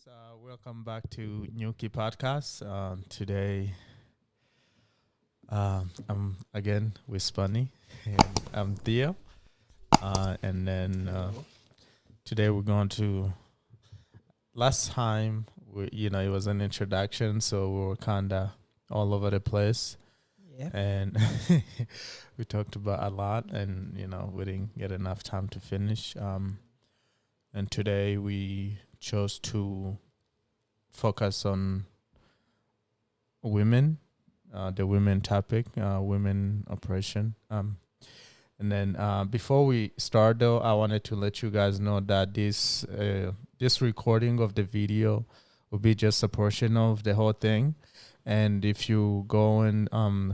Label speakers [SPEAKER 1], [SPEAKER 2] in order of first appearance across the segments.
[SPEAKER 1] Welcome back to Nuki Podcast. Today, I'm again with Spany, and I'm Theo. And then today we're going to. Last time, it was an introduction, so we were kind of all over the place,
[SPEAKER 2] Yeah.
[SPEAKER 1] and we talked about a lot, and we didn't get enough time to finish. And today we chose to focus on women, the women topic, women oppression. And then before we start, though, I wanted to let you guys know that this recording of the video will be just a portion of the whole thing. And if you go in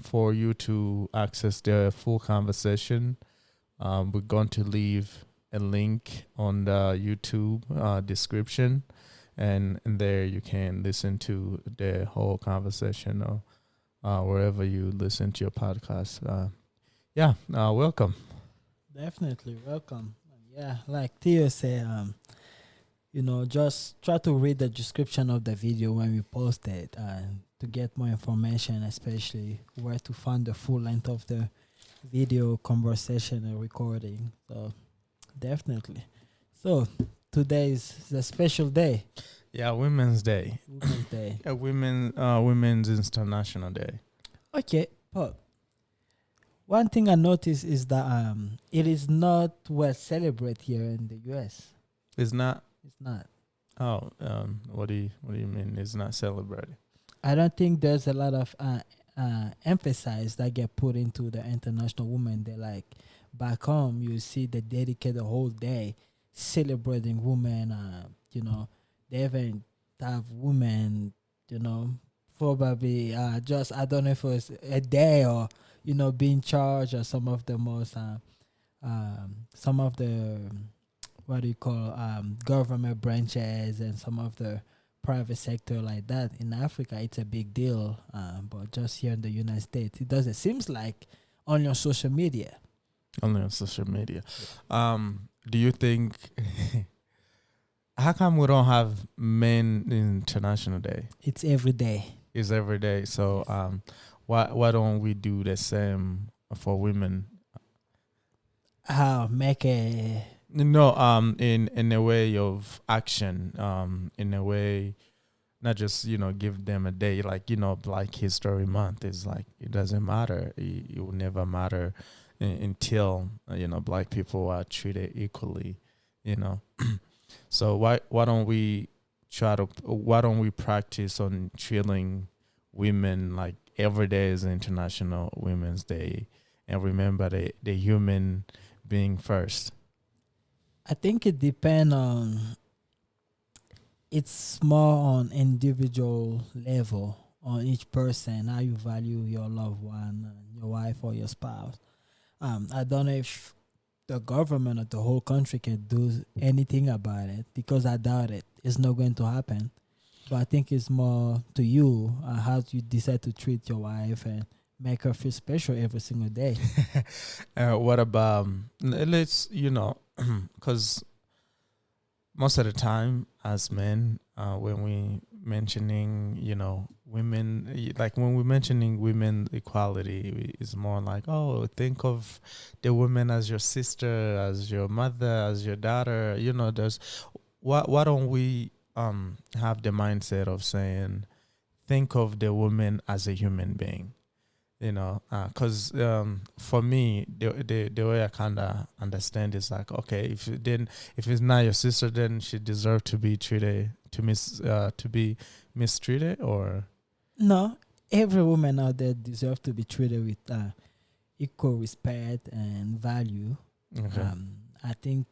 [SPEAKER 1] for you to access the full conversation, we're going to leave a link on the YouTube description, and there you can listen to the whole conversation or wherever you listen to your podcast. Welcome.
[SPEAKER 2] Definitely welcome. Yeah, like Theo said, just try to read the description of the video when we post it to get more information, especially where to find the full length of the video conversation and recording. So definitely. So today is a special day,
[SPEAKER 1] Yeah, Women's Day.
[SPEAKER 2] Women's Day.
[SPEAKER 1] Women's International Day.
[SPEAKER 2] Okay, but one thing I noticed is that it is not well celebrated here in the US.
[SPEAKER 1] It's not.
[SPEAKER 2] It's not.
[SPEAKER 1] Oh, what do you mean? It's not celebrated.
[SPEAKER 2] I don't think there's a lot of emphasis that get put into the International Women Day. Like back home, you see they dedicate a whole day celebrating women. They even have women. Probably just I don't know if it was a day or being charged or some of the most some of the what do you call government branches and some of the private sector like that. In Africa it's a big deal, but just here in the United States it doesn't seems like only on social media.
[SPEAKER 1] Only on social media. Do you think? How come we don't have Men International Day?
[SPEAKER 2] It's every day.
[SPEAKER 1] It's every day. So
[SPEAKER 2] Yes.
[SPEAKER 1] why don't we do the same for women?
[SPEAKER 2] How make a
[SPEAKER 1] No, in a way of action, in a way, not just give them a day like Black History Month is like it doesn't matter. It will never matter until Black people are treated equally. You know, so why don't we why don't we practice on treating women like every day is International Women's Day, and remember the human being first.
[SPEAKER 2] I think it depends on it's more on individual level on each person how you value your loved one, your wife or your spouse. I don't know if the government or the whole country can do anything about it because I doubt it. It's not going to happen. But I think it's more to you how you decide to treat your wife and make her feel special every single day.
[SPEAKER 1] What about let's because most of the time as men, when we mentioning women, like when we're mentioning women equality, it's more like, oh, think of the woman as your sister, as your mother, as your daughter. There's why don't we have the mindset of saying think of the woman as a human being. Because for me, the way I kind of understand is like, okay, if it's not your sister, then she deserves to be treated to be mistreated, or
[SPEAKER 2] No, every woman out there deserves to be treated with equal respect and value.
[SPEAKER 1] okay.
[SPEAKER 2] I think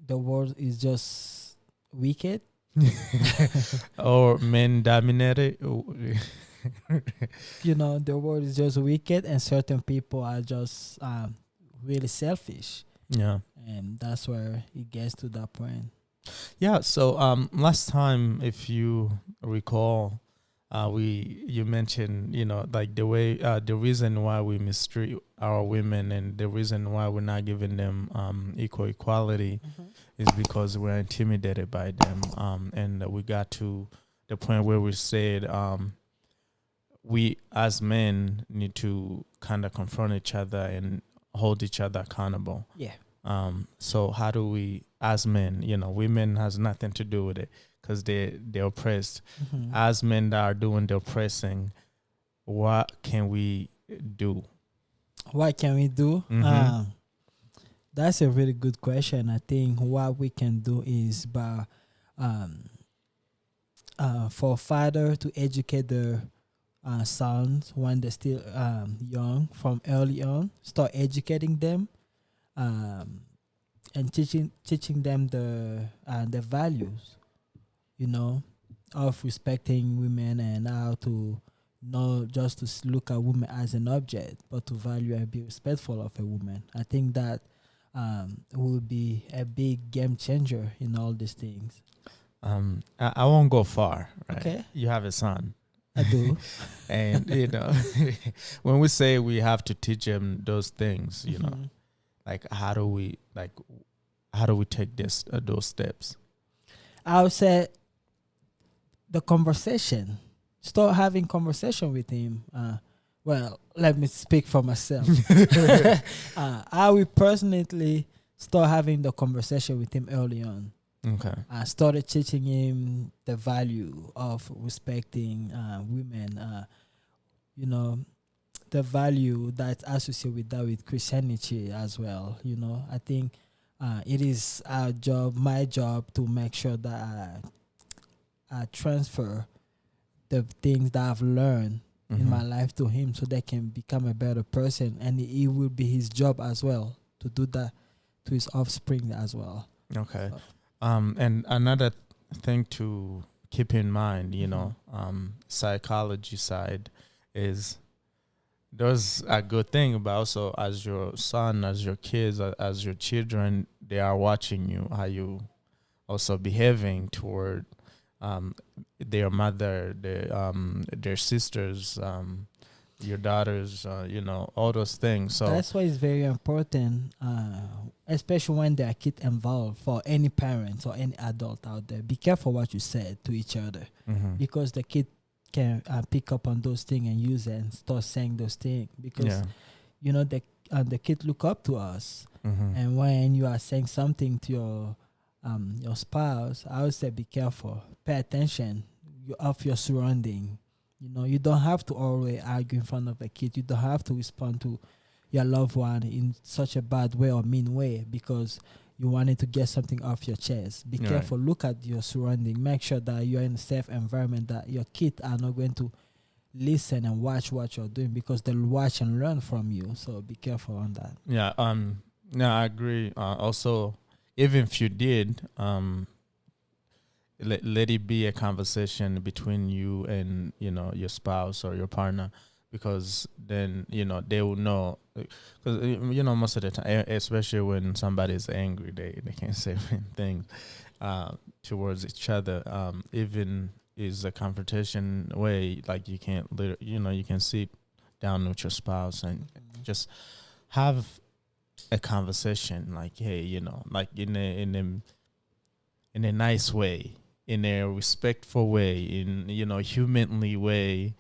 [SPEAKER 2] the world is just wicked.
[SPEAKER 1] Or men dominated.
[SPEAKER 2] The world is just wicked, and certain people are just really selfish,
[SPEAKER 1] Yeah.
[SPEAKER 2] and that's where it gets to that point.
[SPEAKER 1] Yeah. So last time, if you recall, You mentioned, like the reason why we mistreat our women and the reason why we're not giving them equal equality
[SPEAKER 2] Mm-hmm.
[SPEAKER 1] is because we're intimidated by them. And we got to the point where we said, we as men need to kind of confront each other and hold each other accountable.
[SPEAKER 2] Yeah.
[SPEAKER 1] So how do we, as men, women has nothing to do with it because they're oppressed.
[SPEAKER 2] Mm-hmm.
[SPEAKER 1] As men that are doing the oppressing, what can we do?
[SPEAKER 2] What can we do?
[SPEAKER 1] Mm-hmm.
[SPEAKER 2] That's a really good question. I think what we can do is by um, for father to educate their sons when they're still young from early on, start educating them um, and teaching them the values, you know, of respecting women and how to not just to look at women as an object, but to value and be respectful of a woman. I think that will be a big game changer in all these things.
[SPEAKER 1] I won't go far, right?
[SPEAKER 2] Okay,
[SPEAKER 1] You have a son.
[SPEAKER 2] I do.
[SPEAKER 1] And, when we say we have to teach him those things,
[SPEAKER 2] Mhm.
[SPEAKER 1] like how do we take those steps?
[SPEAKER 2] I would say the conversation. Start having conversation with him. Well, let me speak for myself. I will personally start having the conversation with him early on.
[SPEAKER 1] Okay.
[SPEAKER 2] I started teaching him the value of respecting women. You know, the value that's associated with that with Christianity as well. I think it is our job, my job, to make sure that I transfer the things that I've learned in my life to him so they can become a better person, and it will be his job as well to do that to his offspring as well.
[SPEAKER 1] Okay.
[SPEAKER 2] So,
[SPEAKER 1] And another thing to keep in mind,
[SPEAKER 2] Mhm.
[SPEAKER 1] psychology side is there's a good thing, but also as your son, as your kids, as your children, they are watching you, how you also behaving toward their mother, their sisters, your daughters, all those things. So,
[SPEAKER 2] That's why it's very important, especially when there are kids involved, for any parents or any adult out there. Be careful what you say to each other,
[SPEAKER 1] mhm.
[SPEAKER 2] because the kid can pick up on those things and use it and start saying those things, because
[SPEAKER 1] Yeah.
[SPEAKER 2] the kid look up to us.
[SPEAKER 1] Mm-hmm.
[SPEAKER 2] And when you are saying something to your spouse, I would say be careful, pay attention of your surrounding. You don't have to always argue in front of a kid. You don't have to respond to your loved one in such a bad way or mean way because you wanted to get something off your chest. Be
[SPEAKER 1] Right.
[SPEAKER 2] careful. Look at your surrounding. Make sure that you're in a safe environment, that your kids are not going to listen and watch what you're doing, because they'll watch and learn from you. So be careful on that.
[SPEAKER 1] Yeah. No, I agree. Also, even if you did, let it be a conversation between you and your spouse or your partner, because then they will know, because most of the time, especially when somebody is angry, they can say things towards each other. Even is a confrontation way, like you can't you can sit down with your spouse and just have a conversation, like, hey, like in a nice way, in a respectful way, in humanly way.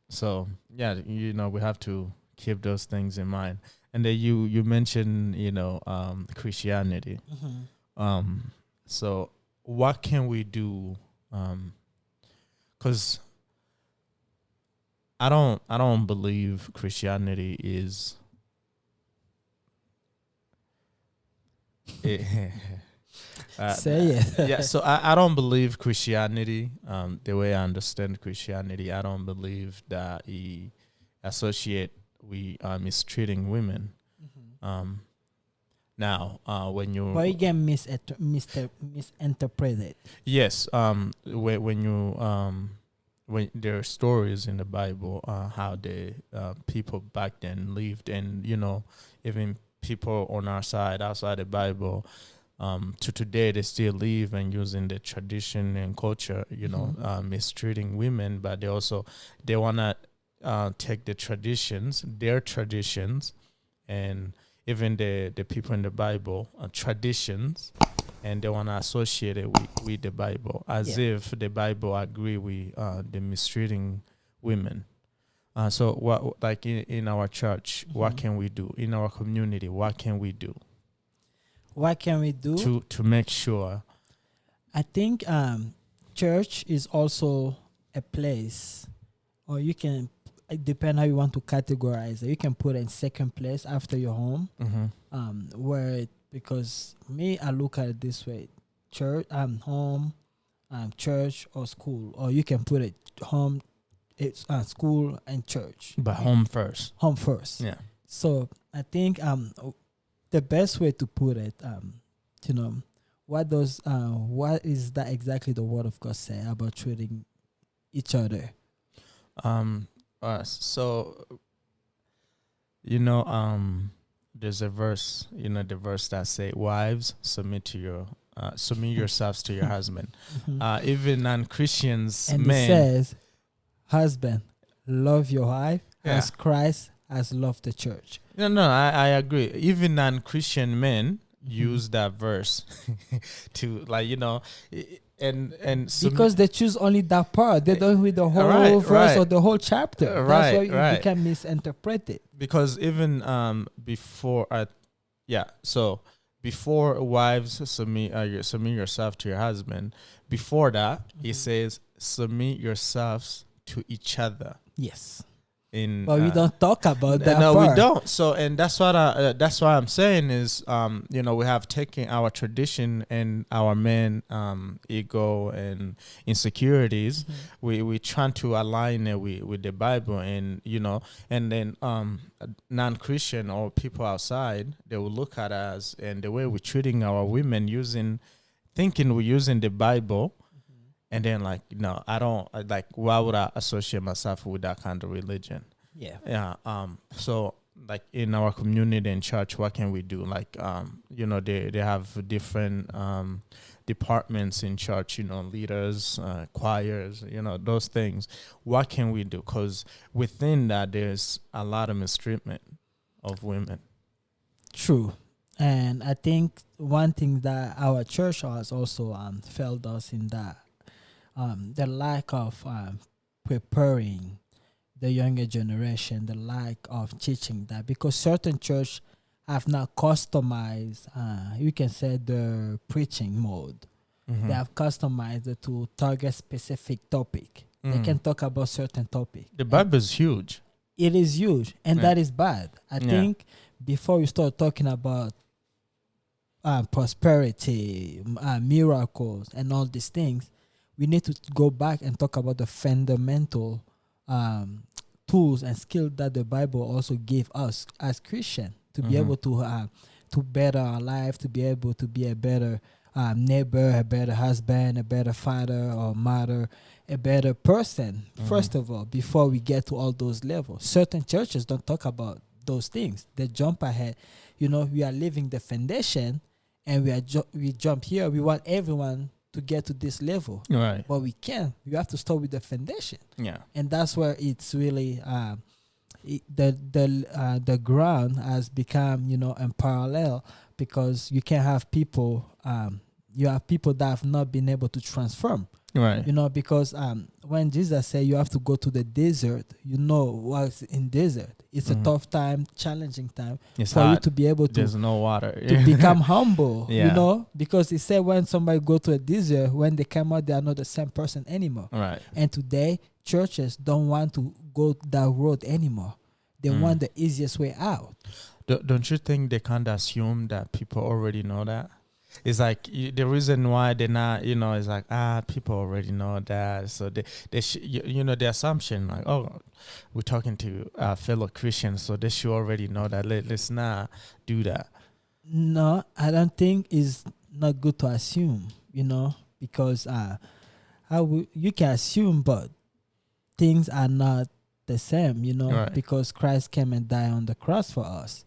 [SPEAKER 1] So yeah, we have to keep those things in mind. And then you mentioned Christianity. So what can we do? Because I don't believe Christianity is.
[SPEAKER 2] Say it.
[SPEAKER 1] Yeah, so I don't believe Christianity. The way I understand Christianity, I don't believe that he associate we mistreating women. Now, when you
[SPEAKER 2] But you get misinterpreted.
[SPEAKER 1] yes, when you when there are stories in the Bible, how the people back then lived, and even people on our side outside the Bible, To today they still live and using the tradition and culture, mistreating women, but they wanna take their traditions, and even the people in the Bible traditions, and they wanna associate it with the Bible as if the Bible agree with the mistreating women. So what, like in our church, what can we do? In our community, what can we do?
[SPEAKER 2] What can we do?
[SPEAKER 1] To make sure?
[SPEAKER 2] I think church is also a place, or you can, it depends how you want to categorize it. You can put it in second place after your home, because me, I look at it this way: church, home, church or school, or you can put it home, it's school and church.
[SPEAKER 1] But home first.
[SPEAKER 2] Home first.
[SPEAKER 1] Yeah.
[SPEAKER 2] So I think the best way to put it, what is that exactly the word of God say about treating each other?
[SPEAKER 1] So there's a verse, the verse that say, "Wives, submit yourselves to your husband." Even non-Christians,
[SPEAKER 2] and
[SPEAKER 1] men,
[SPEAKER 2] it says, "Husband, love your wife as Christ has loved the church."
[SPEAKER 1] No, I agree. Even non-Christian men use that verse to, and
[SPEAKER 2] because they choose only that part. They don't read the whole verse or the whole chapter. That's why it can misinterpret it.
[SPEAKER 1] Because even before wives, submit yourself to your husband. Before that, it says submit yourselves to each other.
[SPEAKER 2] Yes.
[SPEAKER 1] But
[SPEAKER 2] we don't talk about that.
[SPEAKER 1] No,
[SPEAKER 2] part.
[SPEAKER 1] we don't. So, and that's what I'm saying is, we have taken our tradition and our men ego and insecurities. We trying to align it with the Bible, and and then non-Christian or people outside, they will look at us and the way we're treating our women, thinking we're using the Bible. And then no, I don't why would I associate myself with that kind of religion?
[SPEAKER 2] Yeah.
[SPEAKER 1] Yeah. So in our community and church, what can we do? They have different departments in church, leaders, choirs, those things. What can we do? Because within that, there's a lot of mistreatment of women.
[SPEAKER 2] True. And I think one thing that our church has also failed us in that, the lack of preparing the younger generation, the lack of teaching that, because certain church have not customized, you can say, the preaching mode. They have customized it to target specific topic. They can talk about certain topic.
[SPEAKER 1] The Bible is huge.
[SPEAKER 2] It is huge, and that is bad. I think before you start talking about prosperity, miracles, and all these things, we need to go back and talk about the fundamental tools and skills that the Bible also gave us as Christians to be able to better our life, to be able to be a better neighbor, a better husband, a better father or mother, a better person, first of all, before we get to all those levels. Certain churches don't talk about those things. They jump ahead. We are leaving the foundation, and we jump here. We want everyone to get to this level,
[SPEAKER 1] right?
[SPEAKER 2] But we can't. You have to start with the foundation, and that's where it's really the ground has become in parallel, because you can have people. You have people that have not been able to transform,
[SPEAKER 1] right?
[SPEAKER 2] Because when Jesus said you have to go to the desert, what's in desert. It's a tough time, challenging time for
[SPEAKER 1] hot.
[SPEAKER 2] You to be able to.
[SPEAKER 1] There's no water
[SPEAKER 2] to become humble, because he said when somebody go to a desert, when they come out, they are not the same person anymore.
[SPEAKER 1] Right.
[SPEAKER 2] And today, churches don't want to go that road anymore. They want the easiest way out.
[SPEAKER 1] Don't you think they can't assume that people already know that? It's like the reason why they're not, it's like, people already know that. So they the assumption we're talking to fellow Christians, so they should already know that. Let's not do that.
[SPEAKER 2] No, I don't think it's not good to assume, because you can assume, but things are not the same,
[SPEAKER 1] right.
[SPEAKER 2] Because Christ came and died on the cross for us.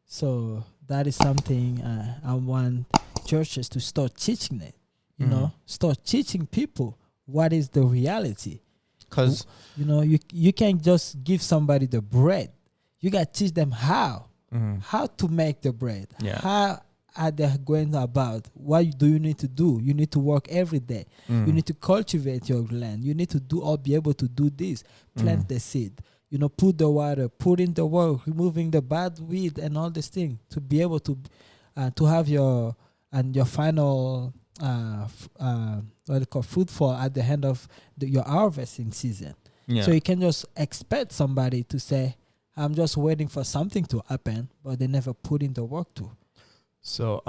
[SPEAKER 2] So that is something I want churches to start teaching it. You
[SPEAKER 1] Mhm.
[SPEAKER 2] know, start teaching people what is the reality.
[SPEAKER 1] Because
[SPEAKER 2] You know, you can't just give somebody the bread. You got to teach them how to make the bread.
[SPEAKER 1] Yeah.
[SPEAKER 2] How are they going about? What do you need to do? You need to work every day. You need to cultivate your land. You need to do or be able to do this. Plant the seed. You know, put the water, put in the work, removing the bad weed and all these things to be able to have your final what they call fruitful at the end of your harvesting season.
[SPEAKER 1] yeah.
[SPEAKER 2] So you can just expect somebody to say, "I'm just waiting for something to happen," but they never put in the work to.
[SPEAKER 1] So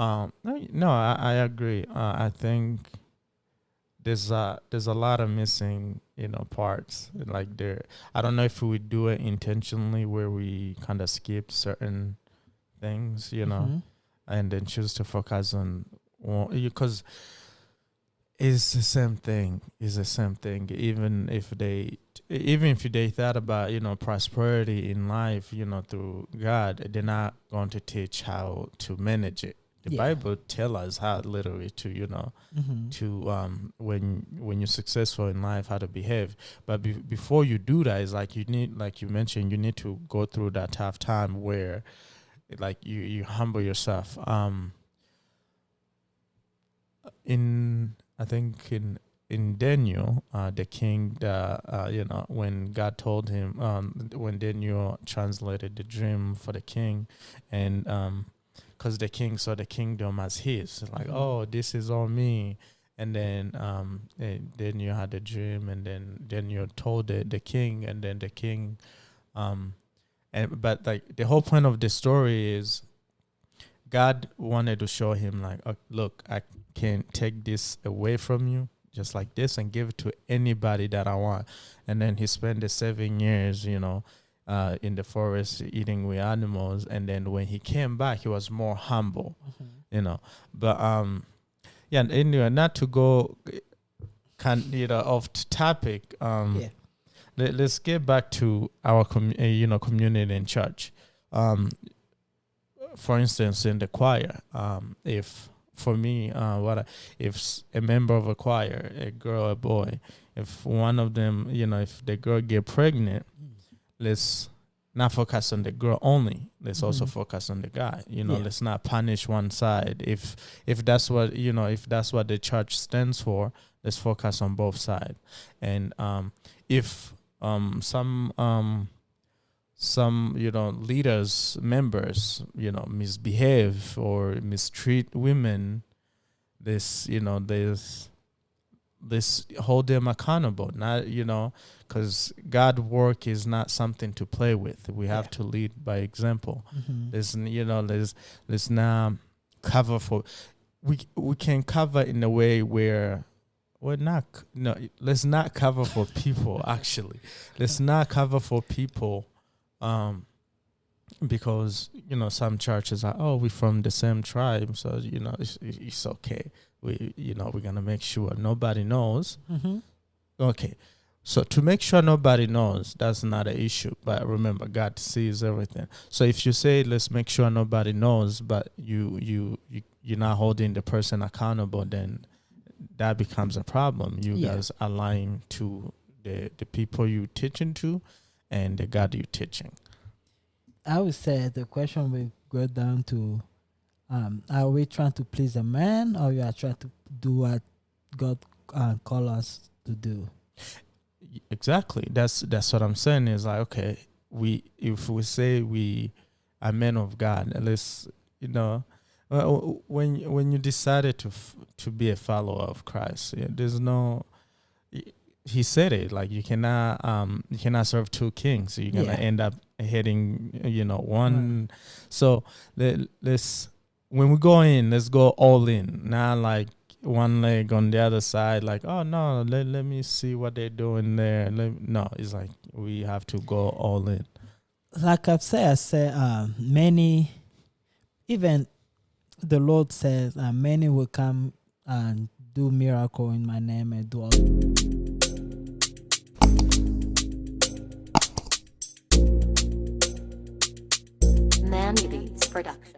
[SPEAKER 1] no, I agree. I think there's a lot of missing, parts. Like there, I don't know if we would do it intentionally where we kind of skip certain things,
[SPEAKER 2] Mhm.
[SPEAKER 1] and then choose to focus on one, because it's the same thing. It's the same thing. Even if they thought about, prosperity in life, through God, they're not going to teach how to manage it. The
[SPEAKER 2] Yeah.
[SPEAKER 1] Bible tell us how literally to,
[SPEAKER 2] Mhm.
[SPEAKER 1] to when you're successful in life, how to behave. But before you do that, it's like you need, like you mentioned, you need to go through that tough time where, like you humble yourself. In I think in Daniel, the king, when God told him, when Daniel translated the dream for the king, and because the king saw the kingdom as his, like, oh, this is all me. And then Daniel had a dream, and then Daniel told the king, and then the king, but like the whole point of the story is God wanted to show him, like, look, I can take this away from you just like this and give it to anybody that I want. And then he spent the 7 years, in the forest eating with animals. And then when he came back, he was more humble, But yeah, and anyway, not to go off topic.
[SPEAKER 2] Yeah.
[SPEAKER 1] Let's get back to our community and church. For instance, in the choir, if for me, if a member of a choir, a girl, a boy, if one of them, if the girl get pregnant, let's not focus on the girl only. Let's also focus on the guy.
[SPEAKER 2] Yeah.
[SPEAKER 1] Let's not punish one side. If that's what if that's what the church stands for, let's focus on both sides. And if some leaders, members, misbehave or mistreat women, this hold them accountable, not because God work is not something to play with. We have to lead by example. Let's not cover for, we can cover in a way where let's not cover for people. Actually, let's not cover for people, because some churches are, oh, we from the same tribe, so it's okay. We're gonna make sure nobody knows. Okay, so to make sure nobody knows, that's not an issue. But remember, God sees everything. So if you say let's make sure nobody knows, but you're not holding the person accountable, then that becomes a problem. You guys are lying to the people you teaching to, and the God you teaching.
[SPEAKER 2] I would say the question will go down to, are we trying to please a man, or you are trying to do what God call us to do?
[SPEAKER 1] Exactly. That's what I'm saying. Is like, okay, if we say we are men of God, let's when you decided to be a follower of Christ, there's no. He said it, like you cannot serve two kings. So you're gonna end up hitting one. Right. So let's when we go in, let's go all in. Not like one leg on the other side. Like, oh no, let me see what they're doing there. No, it's like we have to go all in.
[SPEAKER 2] Like I've said, many, even the Lord says, many will come and do miracle in my name and do all.
[SPEAKER 3] Manny Beats Production.